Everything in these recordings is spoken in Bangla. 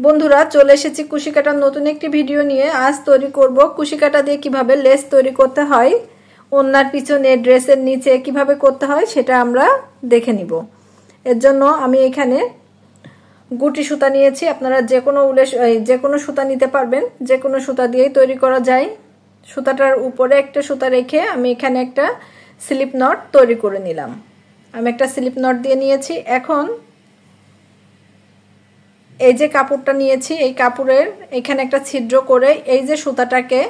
বন্ধুরা চলে এসেছি কুশি কাটার নতুন একটি ভিডিও নিয়ে। আজ তৈরি করব কুশি কাটা দিয়ে কিভাবে লেস তৈরি করতে হয়, ওন্নার পিছনে ড্রেসের নিচে কিভাবে করতে হয় সেটা আমরা দেখে নিব। এর জন্য আমি এখানে গুটি সুতা নিয়েছি। আপনারা যে কোনো সুতা নিতে পারবেন, যে কোনো সুতা দিয়েই তৈরি করা যায়। সুতাটার উপরে একটা সুতা রেখে আমি এখানে একটা স্লিপ নট তৈরি করে নিলাম। আমি একটা স্লিপ নট দিয়ে নিয়েছি। এখন এই যে কাপড়টা নিয়েছি, এই কাপড়ের এখানে একটা ছিদ্র করে এই যে সুতাটাকে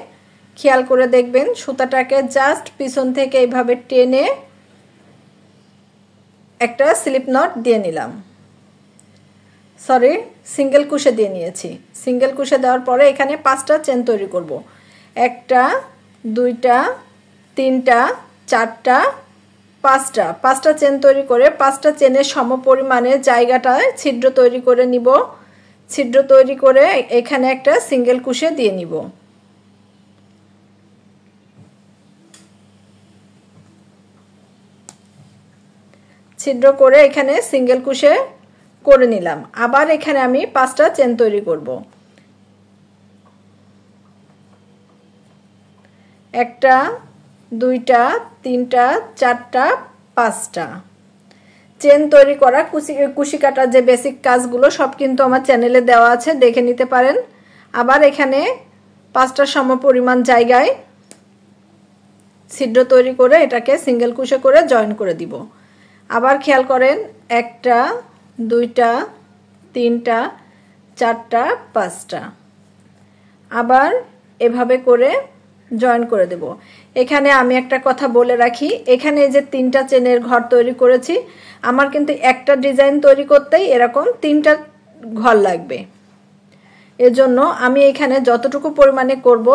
খেয়াল করে দেখবেন, সুতাটাকে জাস্ট পিছন থেকে এইভাবে টেনে একটা স্লিপ নট দিয়ে নিলাম। সিঙ্গেল কুশে দিয়ে নিয়েছি। সিঙ্গেল কুশে দেওয়ার পরে এখানে 5টা চেন তৈরি করব। 1টা 2টা 3টা 4টা 5টা চেন তৈরি করে 5টা চেনের সমপরিমাণে জায়গাটায় ছিদ্র তৈরি করে নিব। ছিদ্র তৈরি করে এখানে একটা সিঙ্গেল কুশে দিয়ে নিব। ছিদ্র করে এখানে সিঙ্গেল কুশে করে নিলাম। আবার এখানে আমি 5টা চেন তৈরি করব। 1টা 2টা 3টা 4টা 5টা চেন তৈরি করা কুশি কাটার যে বেসিক কাজগুলো সব কিন্তু আমার চ্যানেলে দেওয়া আছে, দেখে নিতে পারেন। আবার এখানে 5টা সমপরিমাণ জায়গায় ছিদ্র তৈরি করে এটাকে সিঙ্গেল কুশে করে জয়েন করে দিব। আবার খেয়াল করেন, 1টা 2টা 3টা 4টা 5টা আবার এভাবে করে জয়েন করে দেব। এখানে আমি একটা কথা বলে রাখি, এখানে যে 3টা চেনের ঘর তৈরি করেছি, আমার কিন্তু একটা ডিজাইন তৈরি করতেই এরকম 3টা ঘর লাগবে। এজন্য আমি এখানে যতটুকু পরিমাণে করব,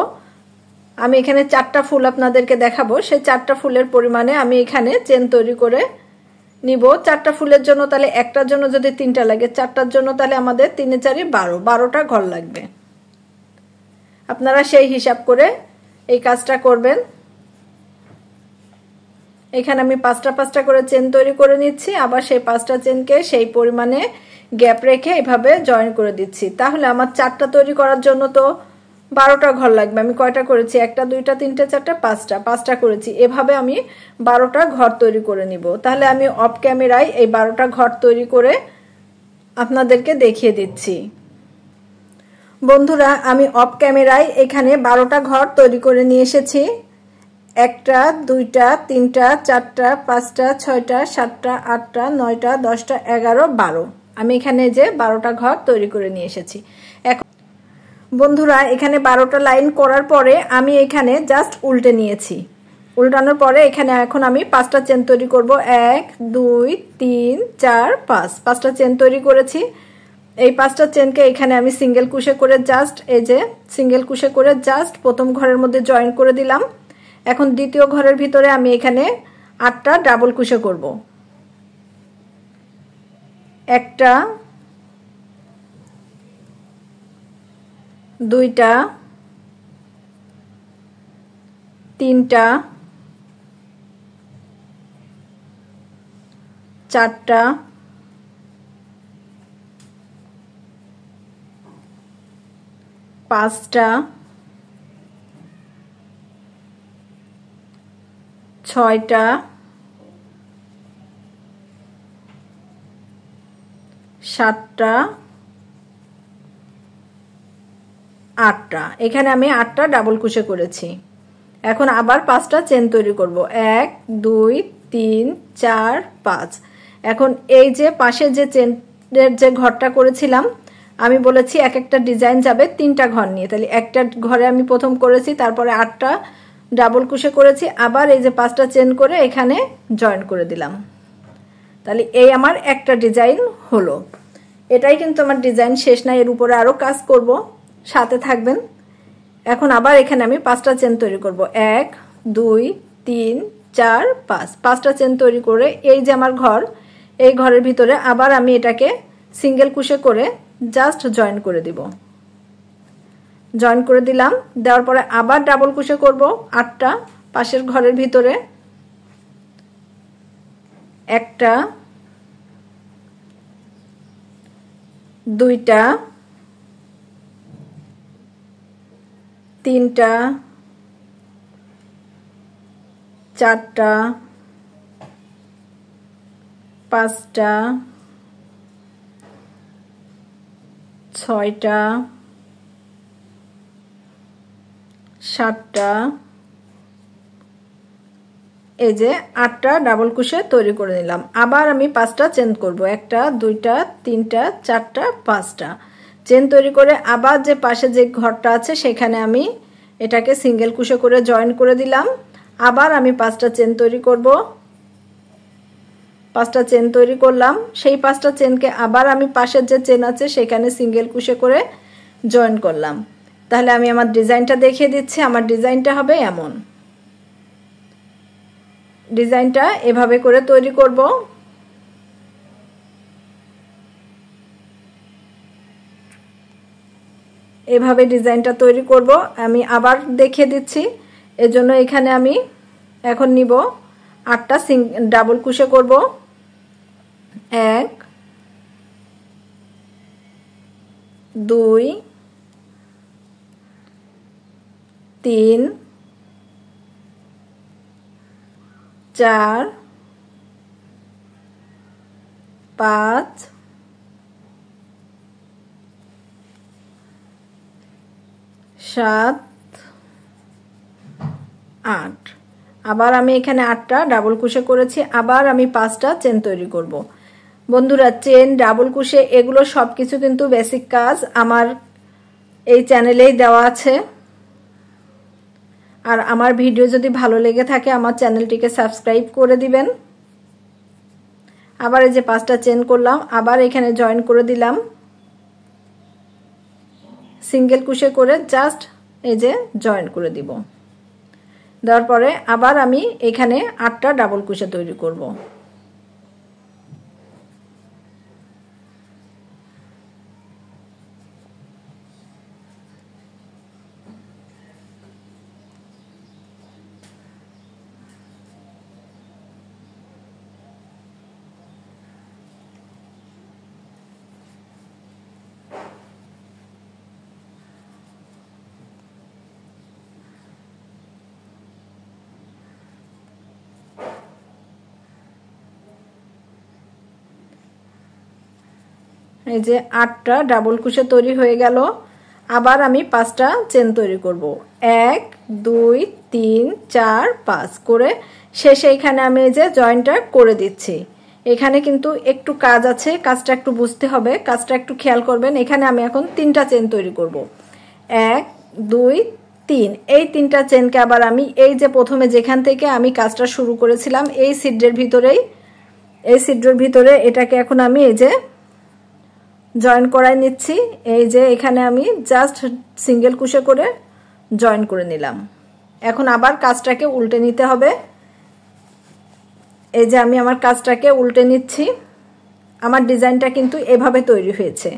আমি এখানে 4টা ফুল আপনাদেরকে দেখাবো, সেই 4টা ফুলের পরিমাণে আমি এখানে চেন তৈরি করে নিব। 4টা ফুলের জন্য তাহলে একটার জন্য যদি 3টা লাগে, 4টার জন্য তাহলে আমাদের 3 এ 4 12টা ঘর লাগবে। আপনারা সেই হিসাব করে এই কাজটা করবেন। এখানে আমি 5টা করে চেন তৈরি করে নিচ্ছি। আবার সেই 5টা চেনকে সেই পরিমাণে গ্যাপ রেখে এভাবে জয়েন করে দিচ্ছি। তাহলে আমার 4টা তৈরি করার জন্য তো 12টা ঘর লাগবে। আমি কয়টা করেছি? 1টা 2টা 3টা 4টা 5টা করেছি। এভাবে আমি 12টা ঘর তৈরি করে নিব। তাহলে আমি অফ ক্যামেরায় এই 12টা ঘর তৈরি করে আপনাদেরকে দেখিয়ে দিচ্ছি। বন্ধুরা আমি অফ ক্যামেরায় এখানে 12টা ঘর তৈরি করে নিয়ে এসেছি। 1টা 2টা 3টা 4টা 5টা 6টা 7টা 8টা 9টা 10টা 11 12 আমি এখানে যে 12টা ঘর তৈরি করে নিয়ে এসেছি। এখন বন্ধুরা এখানে 12টা লাইন করার পরে আমি এখানে জাস্ট উল্টে নিয়েছি। উল্টানোর পরে এখানে এখন আমি 5টা চেন তৈরি করব। 1 2 3 4 5টা চেন তৈরি করেছি। এই 5টা চেনকে এখানে আমি সিঙ্গেল কুশে করে জাস্ট এই যে সিঙ্গেল কুশে করে জাস্ট প্রথম ঘরের মধ্যে জয়েন করে দিলাম। এখন দ্বিতীয় ঘরের ভিতরে আমি এখানে 8টা ডাবল কুশে করব। 1টা 2টা 3টা 4টা 5টা 6টা 7টা 8টা এখানে আমি 8টা ডাবল কুশে করেছি। এখন আবার 5টা চেন তৈরি করব। 1 2 3 4 5 এখন এই যে পাশে যে চেনের যে ঘরটা করেছিলাম, আমি বলেছি এক একটা ডিজাইন যাবে 3টা ঘর নিয়ে। তাহলে একটা ঘরে আমি প্রথম করেছি, তারপরে 8টা ডাবল কুশে করেছি, আবার এই যে 5টা চেন করে এখানে জয়েন করে দিলাম। তাহলে এই আমার একটা ডিজাইন হলো। এটাই কিন্তু আমার ডিজাইন শেষ নাই, এর উপরে আরো কাজ করব, সাথে থাকবেন। এখন আবার এখানে আমি 5টা চেন তৈরি করব। 1 2 3 4 5টা চেন তৈরি করে এই যে আমার ঘর, এই ঘরের ভিতরে আবার আমি এটাকে সিঙ্গেল কুশে করে জাস্ট জয়েন করে দিব। জয়েন করে দিলাম। দেওয়ার পরে আবার ডাবল কুশে করব 8টা পাশের ঘরের ভিতরে। 1টা 2টা তিনটা, চারটা, পাঁচটা, ছয়টা, সাতটা, এই যে 8টা ডাবল ক্রোশে তৈরি করে নিলাম। আবার আমি 5টা চেন করব, 1টা 2টা 3টা 4টা 5টা চেন তৈরি করে আবার যে পাশে যে ঘরটা আছে সেখানে আমি এটাকে সিঙ্গেল ক্রোশে করে জয়েন করে দিলাম। আবার আমি 5টা চেন তৈরি করব, 5টা চেন তৈরি করলাম। সেই 5টা চেনকে আবার আমি পাশের যে চেন আছে সেখানে সিঙ্গেল ক্রোশে করে জয়েন করলাম। তাহলে আমি আমার ডিজাইনটা দেখিয়ে দিচ্ছি। আমার ডিজাইনটা হবে এমন, ডিজাইনটা এভাবে করে তৈরি করব। এভাবে ডিজাইনটা তৈরি করব। আমি আবার দেখিয়ে দিচ্ছি। এজন্য এখানে আমি এখন নিব 8টা ডাবল ক্রোশে করব। 1 2 3 4 5 7 8। আবার আমি এখানে 8টা ডাবল ক্রোশে করেছি। আবার আমি 5টা চেন তৈরি করব। বন্ধুরা, চেন, ডাবল ক্রোশে এগুলো সবকিছু কিন্তু বেসিক কাজ আমার এই চ্যানেলেই দেওয়া আছে। আর আমার ভিডিও যদি ভালো লেগে থাকে আমার চ্যানেলটিকে সাবস্ক্রাইব করে দিবেন। আবার এই যে 5টা চেন করলাম, আবার এখানে জয়েন করে দিলাম সিঙ্গেল ক্রোশে করে, জাস্ট এই যে জয়েন করে দিব। দেওয়ার পরে আবার আমি এখানে 8টা ডাবল ক্রোশে তৈরি করব। এই যে 8টা ডাবল ক্রোশে তৈরি হয়ে গেল। আবার আমি 5টা চেন তৈরি করব। 1 2 3 4 5 করে শেষে এখানে আমি এই যে জয়েন্টটা করে দিচ্ছি। এখানে কিন্তু একটু কাজ আছে, কাজটা একটু বুঝতে হবে, কাজটা একটু খেয়াল করবেন। এখানে আমি এখন 3টা চেন তৈরি করব। 1 2 3, এই 3টা চেনকে আবার আমি এই যে প্রথমে যেখান থেকে আমি কাজটা শুরু করেছিলাম এই ছিদ্রের ভিতরেই, এই ছিদ্রের ভিতরে এটাকে এখন আমি এই যে জয়েন করাই নিচ্ছি। এই যে এখানে আমি জাস্ট সিঙ্গেল ক্রোশে করে জয়েন করে নিলাম। এখন আবার কাজটাকে উল্টে নিতে হবে। এই যে আমি আমার কাজটাকে উল্টে নিচ্ছি। আমার ডিজাইনটা কিন্তু এভাবে তৈরি হয়েছে।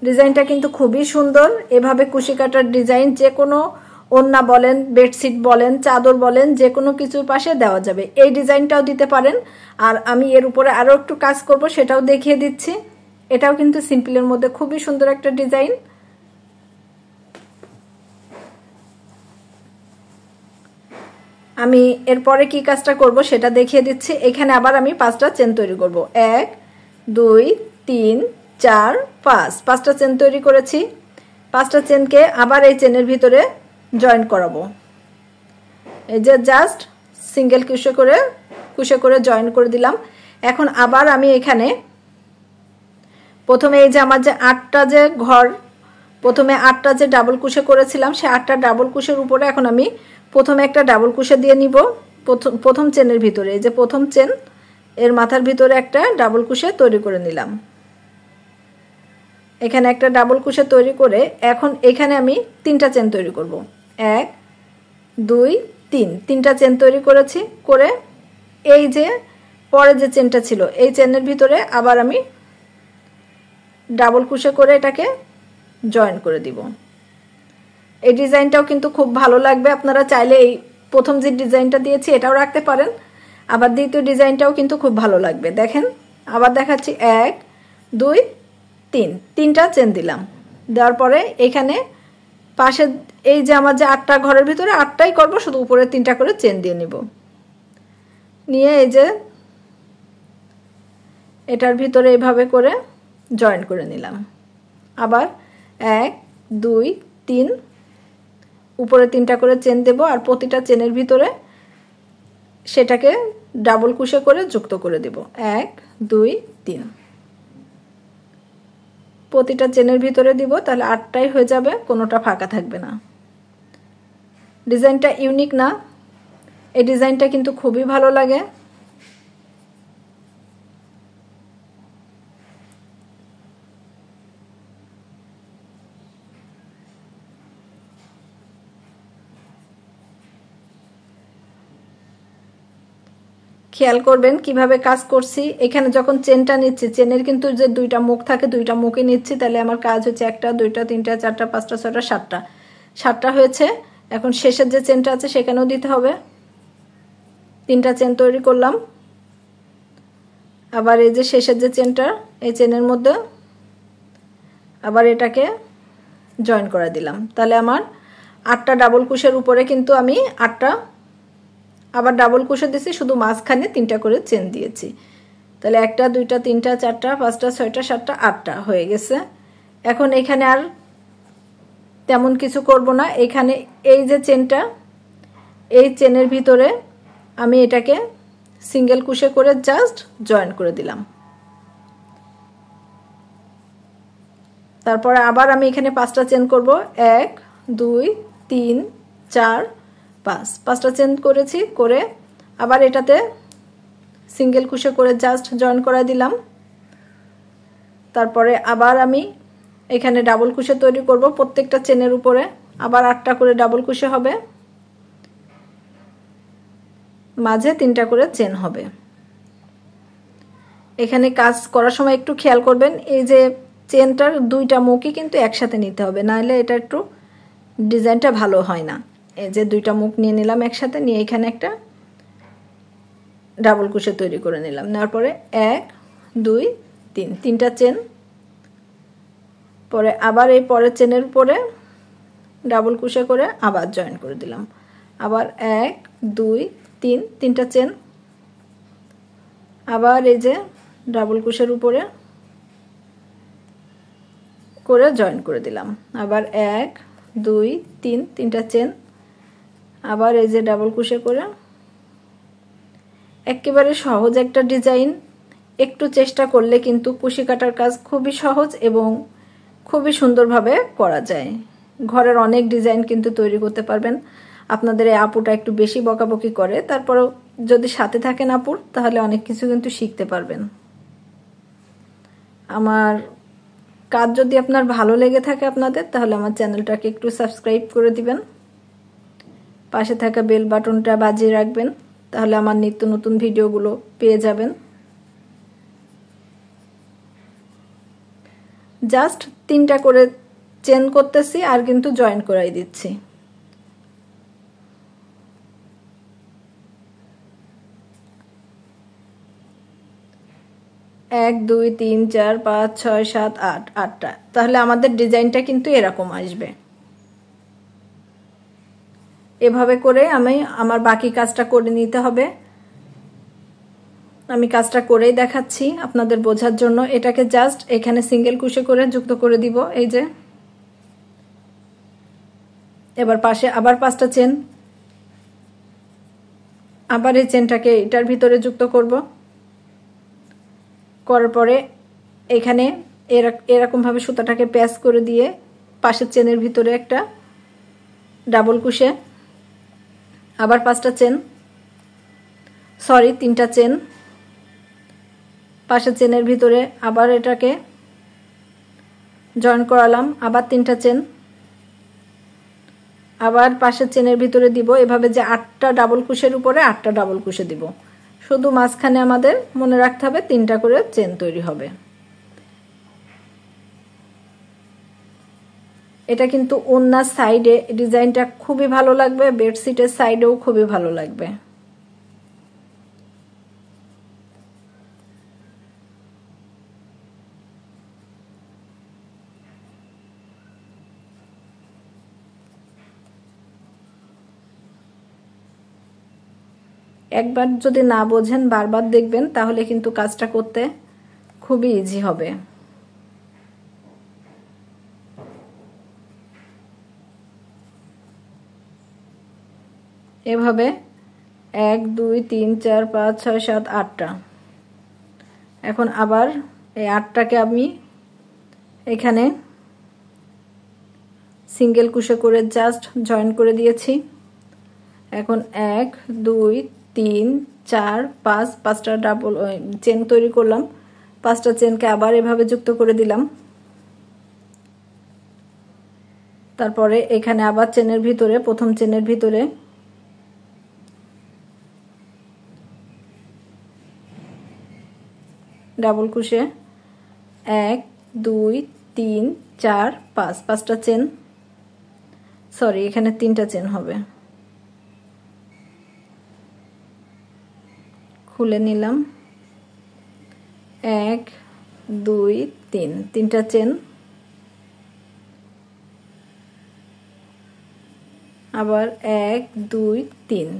ডিজাইনটা কিন্তু খুবই সুন্দর। এভাবে কুশি কাটার ডিজাইন যে কোনো ওড়না বলেন, বেডশিট বলেন, চাদর বলেন, যে কোনো কিছুর পাশে দেওয়া যাবে। এই ডিজাইনটাও দিতে পারেন। আর আমি এর উপরে আরো একটু কাজ করব, সেটাও দেখিয়ে দিচ্ছি। এটাও কিন্তু সিম্পলের মধ্যে খুবই সুন্দর একটা ডিজাইন। আমি এরপরে কি কাজটা করব সেটা দেখিয়ে দিচ্ছি। এখানে আবার আমি 5টা চেন তৈরি করব। 1 2 3 4 5, 5টা চেন তৈরি করেছি। 5টা চেনকে আবার এই চেনের ভিতরে জয়েন করাবো। এই যে জাস্ট সিঙ্গেল ক্রোশে করে জয়েন করে দিলাম। এখন আবার আমি এখানে প্রথমে এই যে আমার যে 8টা যে ঘর, প্রথমে 8টা যে ডাবল ক্রোশে করেছিলাম সেই 8টা ডাবল ক্রোশের উপরে এখন আমি প্রথমে একটা ডাবল ক্রোশে দিয়ে নিব। প্রথম চেনের ভিতরে, এই যে প্রথম চেন এর মাথার ভিতরে একটা ডাবল ক্রোশে তৈরি করে নিলাম। এখানে একটা ডাবল ক্রোশে তৈরি করে এখন এখানে আমি 3টা চেন তৈরি করব। 1 2 3, 3টা চেন তৈরি করেছি। করে এই যে পরে যে চেনটা ছিল এই চেনের ভিতরে আবার আমি ডাবল ক্রোশে করে এটাকে জয়েন করে দিব। এই ডিজাইনটাও কিন্তু খুব ভালো লাগবে। আপনারা চাইলে এই প্রথম যে ডিজাইনটা দিয়েছি এটাও রাখতে পারেন। আবার দ্বিতীয় ডিজাইনটাও কিন্তু খুব ভালো লাগবে। দেখেন আবার দেখাচ্ছি। 1 2 3, 3টা চেন দিলাম। দেওয়ার পরে এখানে পাশে এই যে আমার যে 8টা ঘরের ভিতরে 8টাই করব, শুধু উপরে 3টা করে চেন দিয়ে নিব। নিয়ে এই যে এটার ভিতরে এইভাবে করে জয়েন করে নিলাম। আবার 1 2 3 উপরে 3টা করে চেন দেব, আর প্রতিটা চেনের ভিতরে সেটাকে ডাবল কুশি করে যুক্ত করে দেব। 1 2 3 প্রতিটা চেনের ভিতরে দিব, তাহলে 8টাই হয়ে যাবে, কোনোটা ফাঁকা থাকবে না। ডিজাইনটা ইউনিক না? এই ডিজাইনটা কিন্তু খুবই ভালো লাগে। খেয়াল করবেন কিভাবে কাজ করছি। এখানে যখন চেনটা নিচ্ছি, চেনের কিন্তু যে 2টা মুখ থাকে, 2টা মুখে নিচ্ছি, তাহলে আমার কাজ হচ্ছে 1টা 2টা 3টা 4টা 5টা 6টা 7টা 7টা হয়েছে। এখন শেষের যে চেনটা আছে সেখানেও দিতে হবে। 3টা চেন তৈরি করলাম। আবার এই যে শেষের যে চেনটা, এই চেনের মধ্যে আবার এটাকে জয়েন করে দিলাম। তাহলে আমার 8টা ডাবল কুশের উপরে কিন্তু আমি 8টা আবার ডাবল কুশি দিয়েছি, শুধু মাঝখানে 3টা করে চেন দিয়েছি। তাহলে 1টা 2টা 3টা 4টা 5টা 6টা 7টা 8টা হয়ে গেছে। এখন এখানে আর তেমন কিছু করব না। এখানে এই যে চেনটা, এই চেনের ভিতরে আমি এটাকে সিঙ্গেল কুশি করে জাস্ট জয়েন করে দিলাম। তারপরে আবার আমি এখানে 5টা চেন করব। 1 2 3 4 5 5টা চেন করেছি, করে আবার এটাতে সিঙ্গেল কুশি করে জাস্ট জয়েন করে দিলাম। তারপরে আবার আমি এখানে ডাবল কুশি তৈরি করব। প্রত্যেকটা চেনের উপরে আবার 8টা করে ডাবল কুশি হবে, মাঝে 3টা করে চেন হবে। এখানে কাজ করার সময় একটু খেয়াল করবেন, এই যে চেনটার 2টা মুখই কিন্তু একসাথে নিতে হবে, নাহলে এটা একটু ডিজাইনটা ভালো হয় না। এই যে 2টা মুখ নিয়ে নিলাম একসাথে, নিয়ে এখানে একটা ডাবল কুশি তৈরি করে নিলাম। নেওয়ার পরে 1 2 3 3টা চেন, পরে আবার এই পরের চেনের উপরে ডাবল কুশি করে আবার জয়েন করে দিলাম। আবার 1 2 3 3টা চেন, আবার এই যে ডাবল কুশির উপরে করে জয়েন করে দিলাম। আবার 1 2 3 3টা চেন, আবার এই যে ডাবল কুশি করে। একেবারে সহজ একটা ডিজাইন, একটু চেষ্টা করলে কিন্তু কুশি কাটার কাজ খুবই সহজ এবং খুবই সুন্দরভাবে করা যায়। ঘরের অনেক ডিজাইন কিন্তু তৈরি করতে পারবেন। আপনাদের এই আপুটা একটু বেশি বকাবকি করে, তারপরেও যদি সাথে থাকেন আপুর, তাহলে অনেক কিছু কিন্তু শিখতে পারবেন। আমার কাজ যদি আপনার ভালো লেগে থাকে আপনাদের, তাহলে আমার চ্যানেলটাকে একটু সাবস্ক্রাইব করে দিবেন, পাশে থাকা বেল বাটনটা বাজিয়ে রাখবেন, তাহলে আমার নিত্য নতুন ভিডিওগুলো পেয়ে যাবেন। জাস্ট 3টা করে চেন করতেছি আর কিন্তু জয়েন করাই দিচ্ছি। এক 2 3 4 5 6 7 8 8টা, তাহলে আমাদের ডিজাইনটা কিন্তু এরকম আসবে। এভাবে করে আমি আমার বাকি কাজটা করে নিতে হবে। আমি কাজটা করেই দেখাচ্ছি আপনাদের বোঝার জন্য। এটাকে জাস্ট এখানে সিঙ্গেল কুশি করে যুক্ত করে দিব। এই যে এবার পাশে আবার 5টা চেন, আবার এই চেনটাকে এটার ভিতরে যুক্ত করব। করার পরে এখানে এরকম ভাবে সুতাটাকে প্যাচ করে দিয়ে পাশের চেনের ভিতরে একটা ডাবল কুশি, আবার 5টা চেন, সরি 3টা চেন, পাশের চেনের ভিতরে আবার এটাকে জয়েন করালাম, আবার 3টা চেন, আবার পাশের চেনের ভিতরে দিব। এভাবে যে 8টা ডাবল কুশির উপরে 8টা ডাবল কুশি দিব। শুধু মাঝখানে আমাদের মনে রাখতে হবে 3টা করে চেন তৈরি হবে। এটা কিন্তু ওন্নার সাইডে ডিজাইনটা খুবই ভালো লাগবে, বেডশিটের সাইডেও খুবই ভালো লাগবে। একবার যদি না বোঝেন বারবার দেখবেন তাহলে কিন্তু কাজটা করতে খুবই ইজি হবে। এভাবে 1 2 3 4 5 6 7 8টা। এখন আবার এই 8টাকে আমি এখানে সিঙ্গেল কুশি করে জাস্ট জয়েন করে দিয়েছি। এখন 1 2 3 4 5 5টা ডাবল চেন তৈরি করলাম। 5টা চেনকে আবার এভাবে যুক্ত করে দিলাম। তারপরে এখানে আবার চেনের ভিতরে প্রথম চেনের ভিতরে ডাবল কুশি 1 2 3 4 5 5টা চেন, সরি এখানে 3টা চেন হবে। খুলে নিলাম 1 2 3 3টা চেন, আবার 1 2 3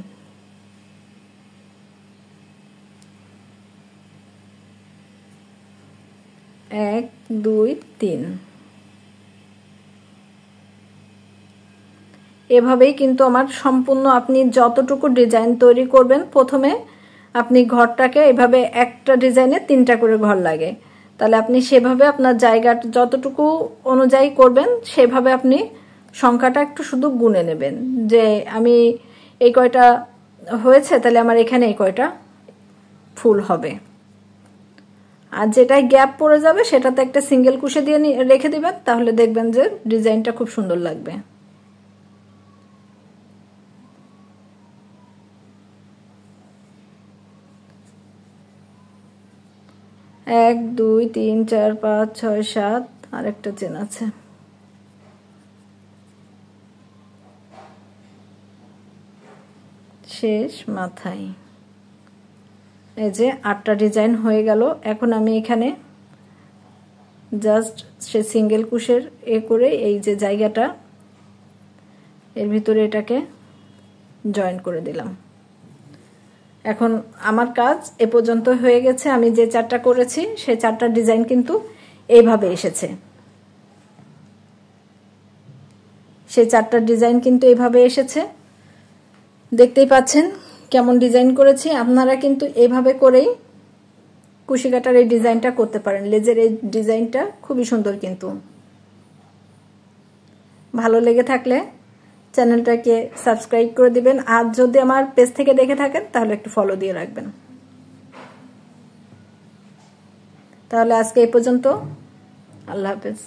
1 2 3। এভাবেই কিন্তু আমার সম্পূর্ণ আপনি যতটুকু ডিজাইন তৈরি করবেন, প্রথমে আপনি ঘরটাকে এভাবে একটা ডিজাইনে 3টা করে ঘর লাগে, তাহলে আপনি সেভাবে আপনার জায়গা যতটুকু অনুযায়ী করবেন সেভাবে আপনি সংখ্যাটা একটু শুধু গুনে নেবেন যে আমি এই কয়টা হয়েছে তাহলে আমার এখানে এই কয়টা ফুল হবে। আর যেটাই গ্যাপ পড়ে যাবে সেটাতে একটা সিঙ্গেল কুশি দিয়ে রেখে দিবেন, তাহলে দেখবেন যে ডিজাইনটা খুব সুন্দর লাগবে। এক 2 3 4 5 6 7 আর একটা চেন আছে। শেষ মাথায় এই যে 8টা ডিজাইন হয়ে গেল। এখন আমি এখানে জাস্ট সে সিঙ্গেল কুশের করে এই যে জায়গাটা এর ভিতরে এটাকে জয়েন করে দিলাম। এখন আমার কাজ এ পর্যন্ত হয়ে গেছে। আমি যে 4টা করেছি সেই 4টা ডিজাইন কিন্তু এইভাবে এসেছে। সেই 4টা ডিজাইন কিন্তু এইভাবে এসেছে, দেখতেই পাচ্ছেন কেমন ডিজাইন করেছি। আপনারা কিন্তু এইভাবে করেই কুশি কাটার এই ডিজাইনটা করতে পারেন। লেজের এই ডিজাইনটা খুবই সুন্দর। কিন্তু ভালো লেগে থাকলে চ্যানেলটাকে সাবস্ক্রাইব করে দিবেন, আর যদি আমার পেজ থেকে দেখে থাকেন তাহলে একটু ফলো দিয়ে রাখবেন। তাহলে আজকে এই পর্যন্ত, আল্লাহ হাফেজ।